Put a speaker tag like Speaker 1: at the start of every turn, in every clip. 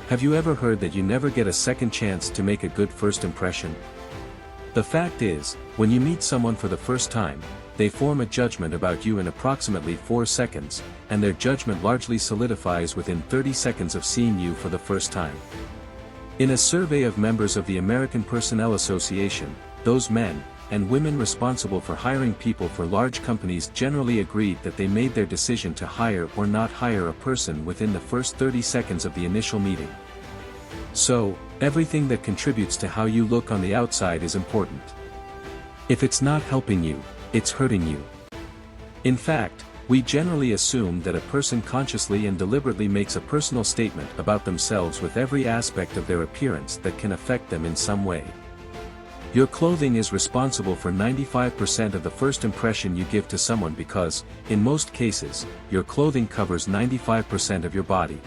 Speaker 1: Have you ever heard that you never get a second chance to make a good first impression? The fact is, when you meet someone for the first time, they form a judgment about you in approximately 4 seconds, and their judgment largely solidifies within 30 seconds of seeing you for the first time. In a survey of members of the American Personnel Association, those men and women responsible for hiring people for large companies generally agreed that they made their decision to hire or not hire a person within the first 30 seconds of the initial meeting. So, everything that contributes to how you look on the outside is important. If it's not helping you, it's hurting you. In fact, we generally assume that a person consciously and deliberately makes a personal statement about themselves with every aspect of their appearance that can affect them in some way. Your clothing is responsible for 95% of the first impression you give to someone because, in most cases, your clothing covers 95% of your body.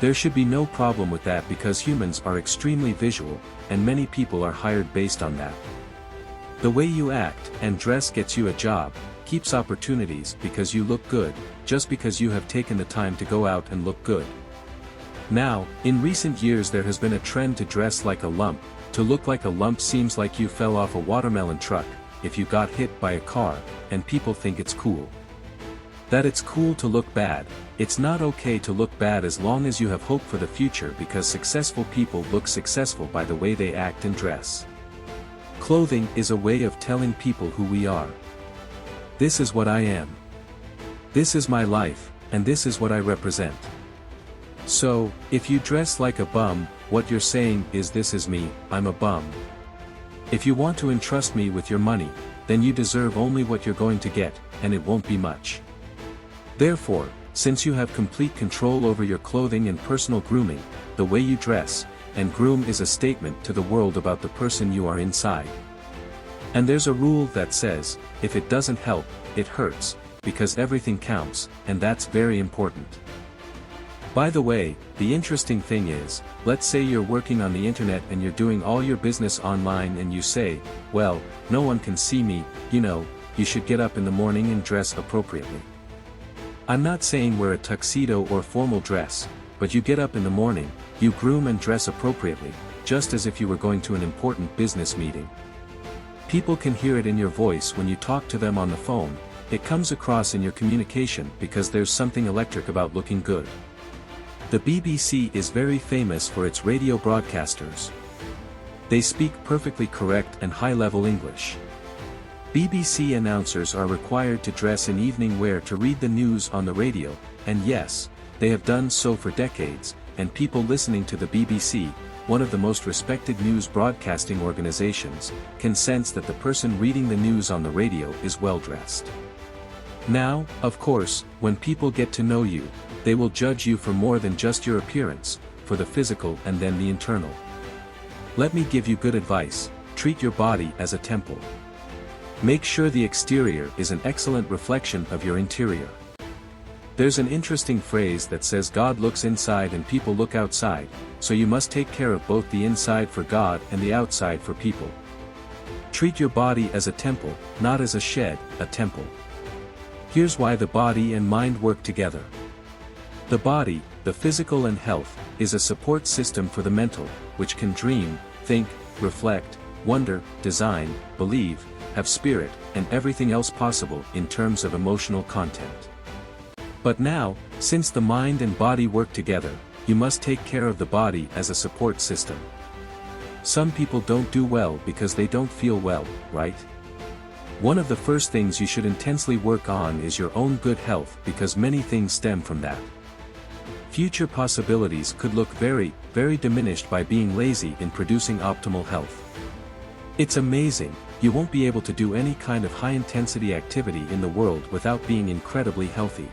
Speaker 1: There should be no problem with that because humans are extremely visual, and many people are hired based on that. The way you act and dress gets you a job, keeps opportunities because you look good, just because you have taken the time to go out and look good. Now, in recent years there has been a trend to dress like a lump. To look like a lump seems like you fell off a watermelon truck, if you got hit by a car, and people think it's cool. That it's cool to look bad. It's not okay to look bad as long as you have hope for the future because successful people look successful by the way they act and dress. Clothing is a way of telling people who we are. This is what I am. This is my life, and this is what I represent. So, if you dress like a bum, what you're saying is this is me, I'm a bum. If you want to entrust me with your money, then you deserve only what you're going to get, and it won't be much. Therefore, since you have complete control over your clothing and personal grooming, the way you dress and groom is a statement to the world about the person you are inside. And there's a rule that says, if it doesn't help, it hurts, because everything counts, and that's very important. By the way, the interesting thing is, let's say you're working on the internet and you're doing all your business online and you say, well, no one can see me, you should get up in the morning and dress appropriately. I'm not saying wear a tuxedo or formal dress, but you get up in the morning, you groom and dress appropriately, just as if you were going to an important business meeting. People can hear it in your voice when you talk to them on the phone, it comes across in your communication because there's something electric about looking good. The BBC is very famous for its radio broadcasters. They speak perfectly correct and high-level English. BBC announcers are required to dress in evening wear to read the news on the radio, and yes, they have done so for decades, and people listening to the BBC, one of the most respected news broadcasting organizations, can sense that the person reading the news on the radio is well-dressed. Now, of course, when people get to know you, they will judge you for more than just your appearance, for the physical and then the internal. Let me give you good advice, treat your body as a temple. Make sure the exterior is an excellent reflection of your interior. There's an interesting phrase that says God looks inside and people look outside, so you must take care of both the inside for God and the outside for people. Treat your body as a temple, not as a shed, a temple. Here's why the body and mind work together. The body, the physical and health, is a support system for the mental, which can dream, think, reflect, wonder, design, believe, have spirit, and everything else possible in terms of emotional content. But now, since the mind and body work together, you must take care of the body as a support system. Some people don't do well because they don't feel well, right? One of the first things you should intensely work on is your own good health because many things stem from that. Future possibilities could look very, very diminished by being lazy in producing optimal health. It's amazing, you won't be able to do any kind of high-intensity activity in the world without being incredibly healthy.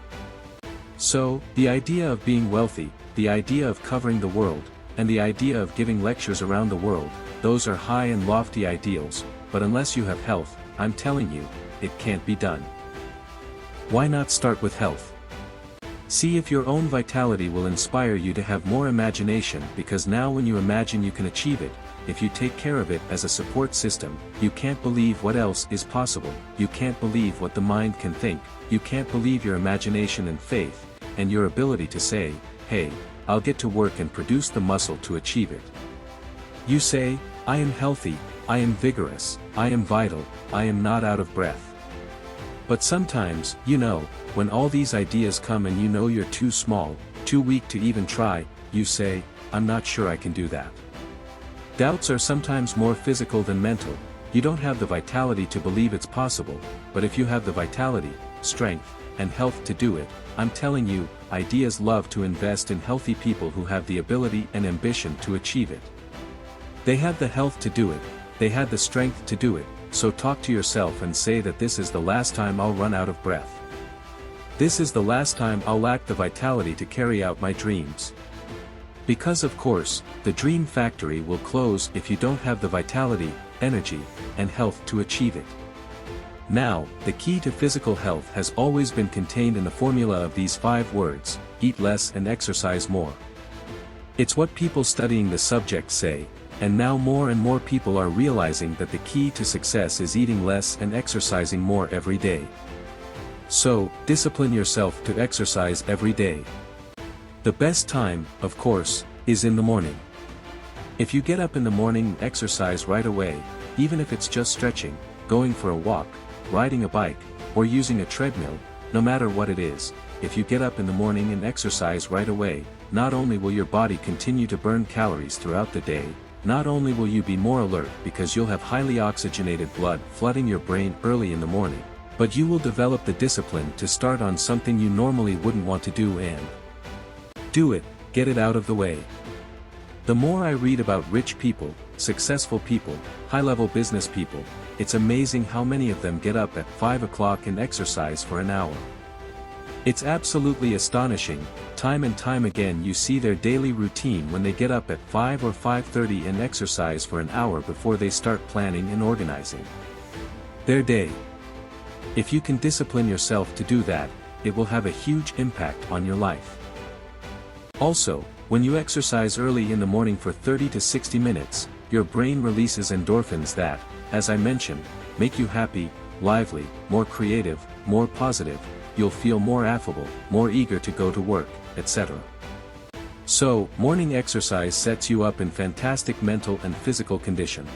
Speaker 1: So, the idea of being wealthy, the idea of covering the world, and the idea of giving lectures around the world, those are high and lofty ideals, but unless you have health, I'm telling you, it can't be done. Why not start with health? See if your own vitality will inspire you to have more imagination because now when you imagine you can achieve it, if you take care of it as a support system, you can't believe what else is possible, you can't believe what the mind can think, you can't believe your imagination and faith, and your ability to say, hey, I'll get to work and produce the muscle to achieve it. You say, I am healthy, I am vigorous, I am vital, I am not out of breath. But sometimes, when all these ideas come and you know you're too small, too weak to even try, you say, I'm not sure I can do that. Doubts are sometimes more physical than mental. You don't have the vitality to believe it's possible, but if you have the vitality, strength, and health to do it, I'm telling you, ideas love to invest in healthy people who have the ability and ambition to achieve it. They have the health to do it, they had the strength to do it, so talk to yourself and say that this is the last time I'll run out of breath. This is the last time I'll lack the vitality to carry out my dreams. Because of course, the dream factory will close if you don't have the vitality, energy, and health to achieve it. Now, the key to physical health has always been contained in the formula of these 5 words: eat less and exercise more. It's what people studying the subject say, and now more and more people are realizing that the key to success is eating less and exercising more every day. So, discipline yourself to exercise every day. The best time, of course, is in the morning. If you get up in the morning and exercise right away, even if it's just stretching, going for a walk, riding a bike, or using a treadmill, no matter what it is, if you get up in the morning and exercise right away, not only will your body continue to burn calories throughout the day, not only will you be more alert because you'll have highly oxygenated blood flooding your brain early in the morning, but you will develop the discipline to start on something you normally wouldn't want to do and do it, get it out of the way. The more I read about rich people, successful people, high-level business people, it's amazing how many of them get up at 5 o'clock and exercise for an hour. It's absolutely astonishing. Time and time again you see their daily routine when they get up at 5 or 5:30 and exercise for an hour before they start planning and organizing their day. If you can discipline yourself to do that, it will have a huge impact on your life. Also, when you exercise early in the morning for 30 to 60 minutes, your brain releases endorphins that, as I mentioned, make you happy, lively, more creative, more positive. You'll feel more affable, more eager to go to work, etc. So, morning exercise sets you up in fantastic mental and physical condition.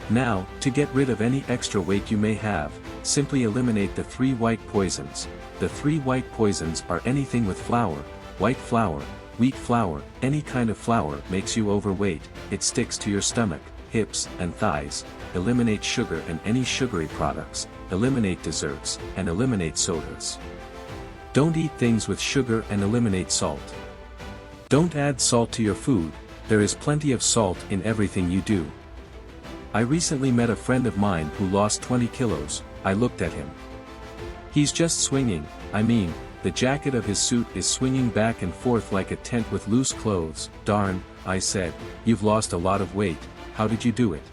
Speaker 1: Now, to get rid of any extra weight you may have, simply eliminate the 3 white poisons. The 3 white poisons are anything with flour, white flour, wheat flour. Any kind of flour makes you overweight, it sticks to your stomach, hips, and thighs. Eliminate sugar and any sugary products, eliminate desserts, and eliminate sodas. Don't eat things with sugar and eliminate salt. Don't add salt to your food, there is plenty of salt in everything you do. I recently met a friend of mine who lost 20 kilos, I looked at him. He's just swinging, the jacket of his suit is swinging back and forth like a tent with loose clothes. Darn, I said, you've lost a lot of weight, how did you do it?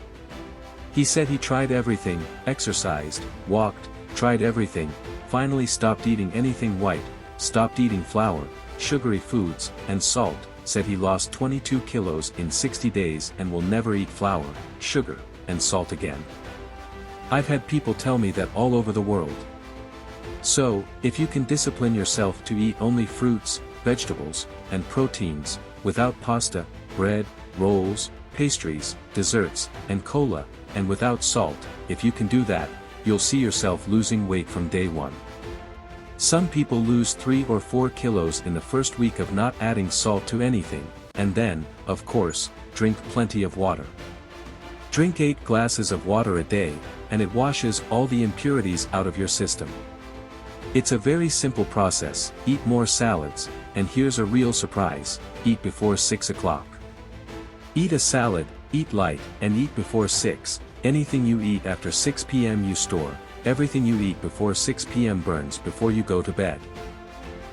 Speaker 1: He said he tried everything, exercised, walked, tried everything, finally stopped eating anything white, stopped eating flour, sugary foods, and salt, said he lost 22 kilos in 60 days and will never eat flour, sugar, and salt again. I've had people tell me that all over the world. So, if you can discipline yourself to eat only fruits, vegetables, and proteins, without pasta, bread, rolls, pastries, desserts, and cola, and without salt, if you can do that, you'll see yourself losing weight from day one. Some people lose 3 or 4 kilos in the first week of not adding salt to anything, and then, of course, drink plenty of water. Drink 8 glasses of water a day, and it washes all the impurities out of your system. It's a very simple process. Eat more salads, and here's a real surprise, eat before 6 o'clock. Eat a salad, eat light, and eat before 6, anything you eat after 6 p.m. you store, everything you eat before 6 p.m. burns before you go to bed.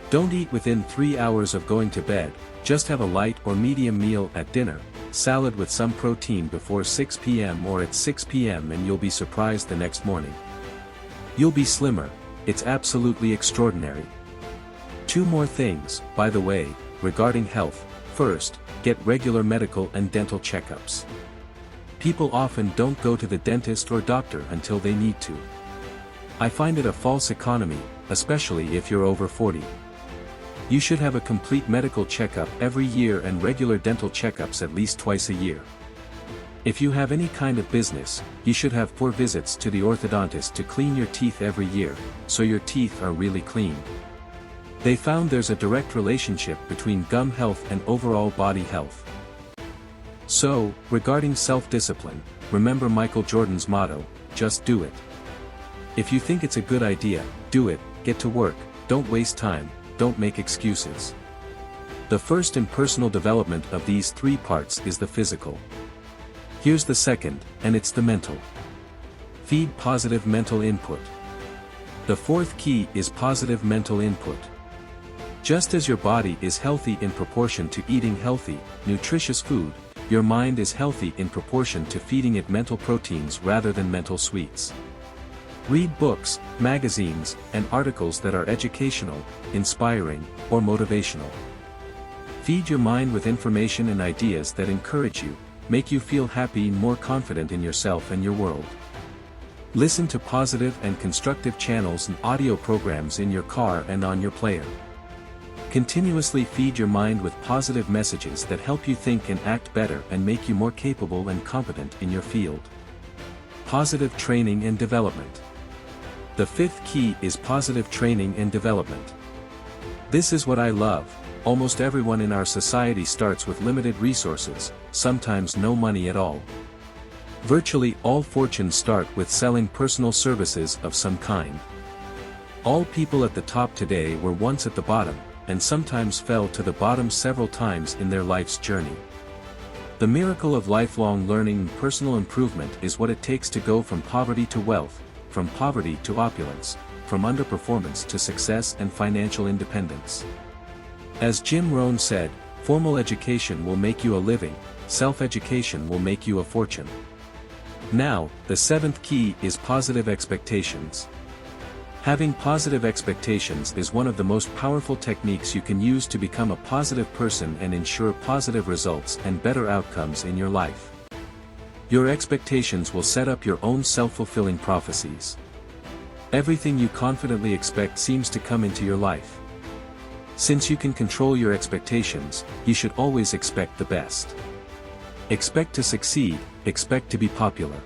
Speaker 1: Don't eat within 3 hours of going to bed, just have a light or medium meal at dinner, salad with some protein before 6 p.m. or at 6 p.m. and you'll be surprised the next morning. You'll be slimmer, it's absolutely extraordinary. 2 more things, by the way, regarding health. First, get regular medical and dental checkups. People often don't go to the dentist or doctor until they need to. I find it a false economy, especially if you're over 40. You should have a complete medical checkup every year and regular dental checkups at least twice a year. If you have any kind of business, you should have 4 visits to the orthodontist to clean your teeth every year, so your teeth are really clean. They found there's a direct relationship between gum health and overall body health. So, regarding self-discipline, remember Michael Jordan's motto, just do it. If you think it's a good idea, do it, get to work, don't waste time, don't make excuses. The first in personal development of these 3 parts is the physical. Here's the second, and it's the mental. Feed positive mental input. The 4th key is positive mental input. Just as your body is healthy in proportion to eating healthy, nutritious food, your mind is healthy in proportion to feeding it mental proteins rather than mental sweets. Read books, magazines, and articles that are educational, inspiring, or motivational. Feed your mind with information and ideas that encourage you, make you feel happy and more confident in yourself and your world. Listen to positive and constructive channels and audio programs in your car and on your player. Continuously feed your mind with positive messages that help you think and act better and make you more capable and competent in your field. Positive training and development. The 5th key is positive training and development. This is what I love. Almost everyone in our society starts with limited resources, sometimes no money at all. Virtually all fortunes start with selling personal services of some kind. All people at the top today were once at the bottom, and sometimes fell to the bottom several times in their life's journey. The miracle of lifelong learning and personal improvement is what it takes to go from poverty to wealth, from poverty to opulence, from underperformance to success and financial independence. As Jim Rohn said, formal education will make you a living, self-education will make you a fortune. Now, the 7th key is positive expectations. Having positive expectations is one of the most powerful techniques you can use to become a positive person and ensure positive results and better outcomes in your life. Your expectations will set up your own self-fulfilling prophecies. Everything you confidently expect seems to come into your life. Since you can control your expectations, you should always expect the best. Expect to succeed, expect to be popular.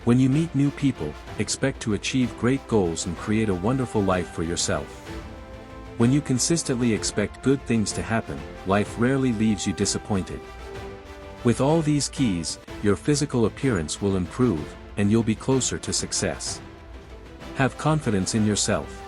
Speaker 1: When you meet new people, expect to achieve great goals and create a wonderful life for yourself. When you consistently expect good things to happen, life rarely leaves you disappointed. With all these keys, your physical appearance will improve, and you'll be closer to success. Have confidence in yourself.